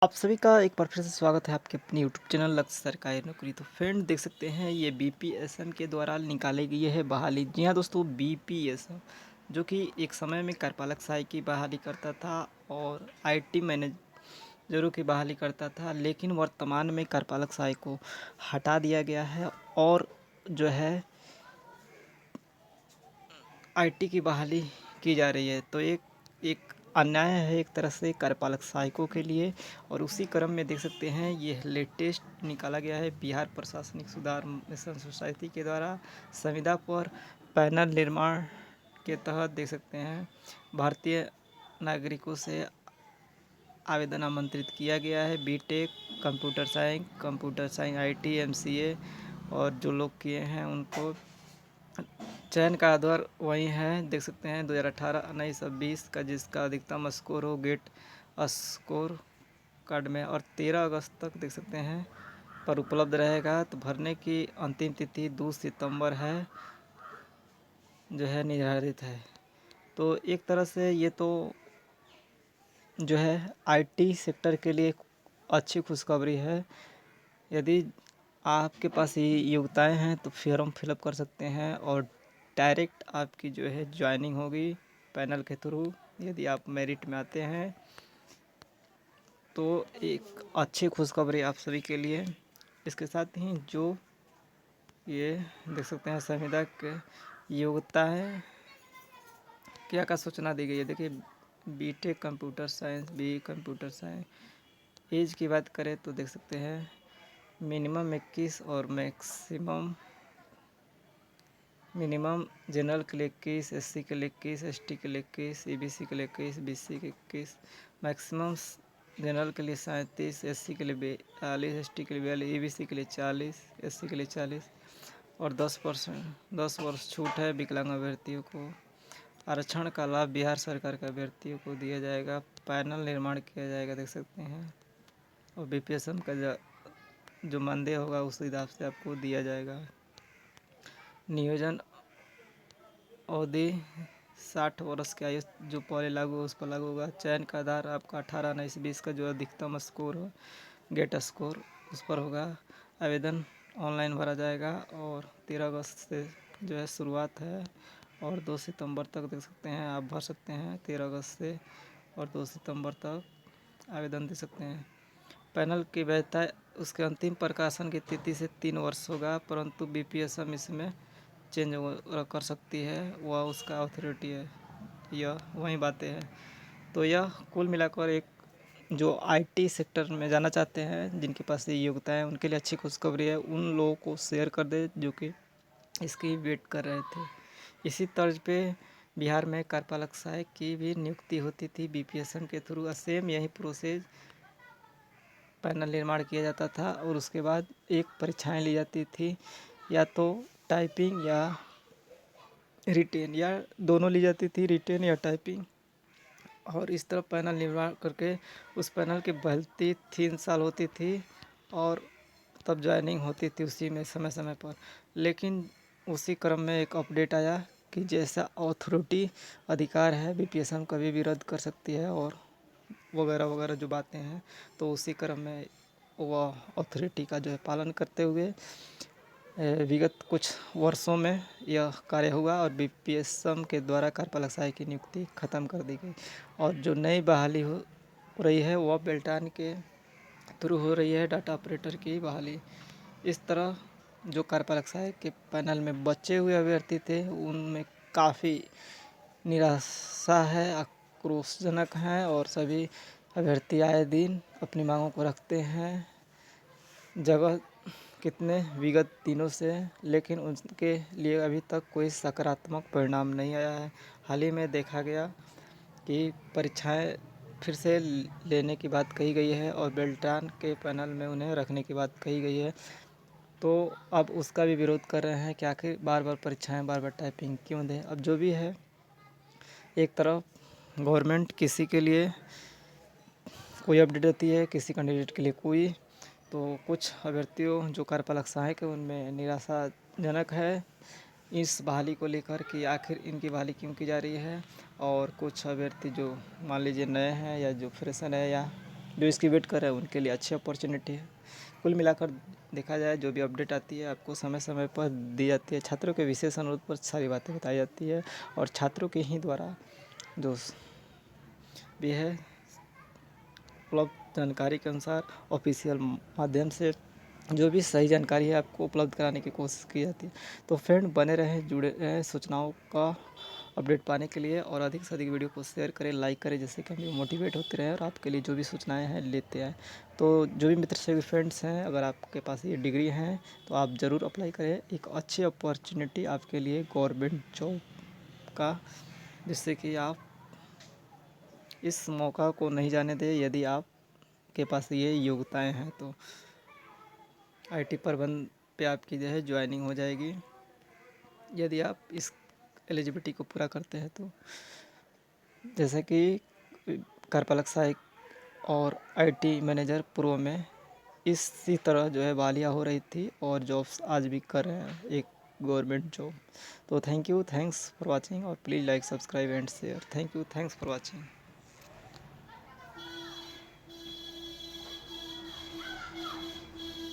आप सभी का एक बार फिर से स्वागत है आपके अपनी यूट्यूब चैनल लक्ष्य सरकारी नौकरी। तो फ्रेंड देख सकते हैं ये बीपीएसएम के द्वारा निकाली गई है बहाली। जी हाँ दोस्तों, बीपीएसएम जो कि एक समय में कार्यपालक सहायक की बहाली करता था और आईटी मैनेजरों की बहाली करता था, लेकिन वर्तमान में कार्यपालक सहायक को हटा दिया गया है और जो है आईटी की बहाली की जा रही है। तो एक एक अन्याय है एक तरह से कार्यपालक सहायकों के लिए। और उसी क्रम में देख सकते हैं ये लेटेस्ट निकाला गया है बिहार प्रशासनिक सुधार मिशन सोसाइटी के द्वारा संविदा पर पैनल निर्माण के तहत देख सकते हैं भारतीय नागरिकों से आवेदन आमंत्रित किया गया है। B Tech, computer science, IT, MCA और जो लोग किए हैं उनको चयन का आधार वही है। देख सकते हैं 2018, 19 और 20 का जिसका अधिकतम स्कोर हो गेट स्कोर कार्ड में, और 13 अगस्त तक देख सकते हैं पर उपलब्ध रहेगा। तो भरने की अंतिम तिथि 2 सितंबर है जो है निर्धारित है। तो एक तरह से ये तो जो है आईटी सेक्टर के लिए अच्छी खुशखबरी है। यदि आपके पास ये योग्यताएं हैं तो फॉर्म फिलअप कर सकते हैं और डायरेक्ट आपकी जो है ज्वाइनिंग होगी पैनल के थ्रू। यदि आप मेरिट में आते हैं तो एक अच्छी खुशखबरी आप सभी के लिए। इसके साथ ही जो ये देख सकते हैं संविदा के योग्यता है क्या क्या सूचना दी गई है। देखिए B Tech computer science, B computer science. Age की बात करें तो देख सकते हैं मिनिमम 21 और मिनिमम जनरल के लिए 21, एससी के लिए 21, एसटी के लिए 21, ईबीसी के लिए 21, बीसी के 21, मैक्सिमम जनरल के लिए 37, एससी के लिए 42, एसटी के लिए 42, ईबीसी के लिए 40, एससी के लिए 40 और 10 वर्ष छूट है विकलांग अभ्यर्थियों को। आरक्षण का लाभ बिहार सरकार के अभ्यर्थियों को दिया जाएगा। पैनल निर्माण किया जाएगा देख सकते हैं, और बीपीएसएम का जो मानदेय होगा उस हिसाब से आपको दिया जाएगा। नियोजन अवधि 60 वर्ष की आयु जो पहले लागू हो उस पर लागू होगा। चयन का आधार आपका 18, 19, 20 का जो अधिकतम स्कोर हो गेट स्कोर उस पर होगा। आवेदन ऑनलाइन भरा जाएगा और 13 अगस्त से जो है शुरुआत है और 2 सितंबर तक देख सकते हैं आप भर सकते हैं। 13 अगस्त से और 2 सितंबर तक आवेदन दे सकते हैं। पैनल की वैधता उसके अंतिम प्रकाशन की तिथि से 3 वर्ष होगा, परंतु बीपीएसएम इसमें चेंज कर सकती है, वह उसका अथॉरिटी है। यह वही बातें हैं। तो यह कुल मिलाकर एक जो आईटी सेक्टर में जाना चाहते हैं जिनके पास ये योग्यता है उनके लिए अच्छी खुशखबरी है। उन लोगों को शेयर कर दे जो कि इसकी वेट कर रहे थे। इसी तर्ज पे बिहार में कार्यपालक सहायक की भी नियुक्ति होती थी बीपीएसएम के थ्रू। सेम यही प्रोसेस पैनल निर्माण किया जाता था और उसके बाद एक परीक्षाएं ली जाती थी, या तो टाइपिंग या रिटेन, या दोनों ली जाती थी, रिटेन या टाइपिंग। और इस तरह पैनल निर्माण करके उस पैनल की भर्ती 3 साल होती थी और तब ज्वाइनिंग होती थी उसी में समय समय पर। लेकिन उसी क्रम में एक अपडेट आया कि जैसा अथॉरिटी अधिकार है बीपीएसएम कभी भी रद्द कर सकती है और वगैरह वगैरह जो बातें हैं। तो उसी क्रम में वह अथॉरिटी का जो है पालन करते हुए विगत कुछ वर्षों में यह कार्य हुआ और बीपीएसएम के द्वारा कार्यपालक सहायक की नियुक्ति ख़त्म कर दी गई। और जो नई बहाली हो रही है वह बेल्टान के थ्रू हो रही है, डाटा ऑपरेटर की बहाली। इस तरह जो कार्यपालक सहायक के पैनल में बचे हुए अभ्यर्थी थे उनमें काफ़ी निराशा है, आक्रोशजनक हैं और सभी अभ्यर्थी आए दिन अपनी मांगों को रखते हैं जगह कितने विगत दिनों से, लेकिन उनके लिए अभी तक कोई सकारात्मक परिणाम नहीं आया है। हाल ही में देखा गया कि परीक्षाएं फिर से लेने की बात कही गई है और बेल्टान के पैनल में उन्हें रखने की बात कही गई है। तो अब उसका भी विरोध कर रहे हैं कि आखिर बार बार परीक्षाएं, बार बार टाइपिंग क्यों दें। अब जो भी है, एक तरफ गवर्नमेंट किसी के लिए कोई अपडेट देती है, किसी कैंडिडेट के लिए कोई। तो कुछ अभ्यर्थियों जो कार्यपालक सहायक है उनमें निराशाजनक है इस बहाली को लेकर कि आखिर इनकी बहाली क्यों की जा रही है। और कुछ अभ्यर्थी जो मान लीजिए नए हैं या जो फ्रेशर है या जो इसकी वेट कर रहे हैं उनके लिए अच्छी अपॉर्चुनिटी है। कुल मिलाकर देखा जाए जो भी अपडेट आती है आपको समय समय पर दी जाती है। छात्रों के विशेष अनुरोध पर सारी बातें बताई जाती है और छात्रों के ही द्वारा जो भी है उपलब्ध जानकारी के अनुसार ऑफिशियल माध्यम से जो भी सही जानकारी है आपको उपलब्ध कराने की कोशिश की जाती है। तो फ्रेंड बने रहें, जुड़े रहें सूचनाओं का अपडेट पाने के लिए और अधिक से अधिक वीडियो को शेयर करें, लाइक करें, जिससे कि हम भी मोटिवेट होते रहें और आपके लिए जो भी सूचनाएं हैं लेते आएँ। तो जो भी मित्र से भी फ्रेंड्स हैं, अगर आपके पास ये डिग्री हैं तो आप ज़रूर अप्लाई करें। एक अच्छी अपॉर्चुनिटी आपके लिए गवर्नमेंट जॉब का, जिससे कि आप इस मौका को नहीं जाने दें। यदि आपके पास ये योग्यताएं हैं तो आईटी प्रबंध पे आपकी जो है ज्वाइनिंग हो जाएगी। यदि आप इस एलिजिबिलिटी को पूरा करते हैं तो जैसे कि कार्यपालक सहायक और आईटी मैनेजर पूर्व में इसी तरह जो है बहालियाँ हो रही थी और जॉब्स आज भी कर रहे हैं एक गवर्नमेंट जॉब। तो thank you, thanks for watching और please like, subscribe and share. Thank you, thanks for watching.